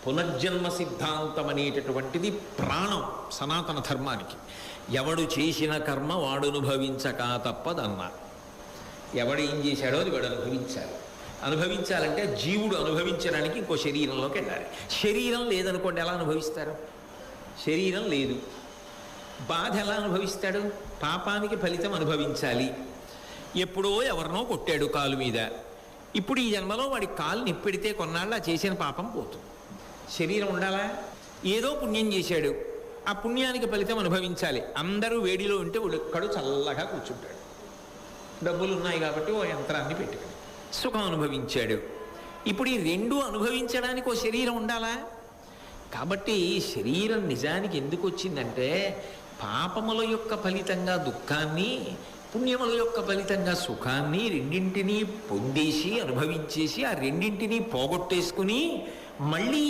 పునర్జన్మ సిద్ధాంతం అనేటటువంటిది ప్రాణం సనాతన ధర్మానికి. ఎవడు చేసిన కర్మ వాడు అనుభవించక తప్పదన్నారు. ఎవడు ఏం చేశాడో అది వాడు అనుభవించాలి. అనుభవించాలంటే జీవుడు అనుభవించడానికి ఇంకో శరీరంలోకి వెళ్ళాలి. శరీరం లేదనుకోండి, ఎలా అనుభవిస్తారు? శరీరం లేదు, బాధ ఎలా అనుభవిస్తాడు? పాపానికి ఫలితం అనుభవించాలి. ఎప్పుడో ఎవరినో కొట్టాడు కాలు మీద, ఇప్పుడు ఈ జన్మలో వాడి కాలు నిప్పెడితే కొన్నాళ్ళు ఆ చేసిన పాపం పోతుంది. శరీరం ఉండాలా? ఏదో పుణ్యం చేశాడు, ఆ పుణ్యానికి ఫలితం అనుభవించాలి. అందరూ వేడిలో ఉంటే ఒక్కడు చల్లగా కూర్చుంటాడు. డబ్బులు ఉన్నాయి కాబట్టి ఓ యంత్రాన్ని పెట్టుకుని సుఖం అనుభవించాడు. ఇప్పుడు ఈ రెండు అనుభవించడానికి ఓ శరీరం ఉండాలా? కాబట్టి శరీరం నిజానికి ఎందుకు వచ్చిందంటే పాపముల యొక్క ఫలితంగా దుఃఖాన్ని, పుణ్యముల యొక్క ఫలితంగా సుఖాన్ని రెండింటినీ పొందేసి అనుభవించేసి ఆ రెండింటినీ పోగొట్టేసుకుని మళ్ళీ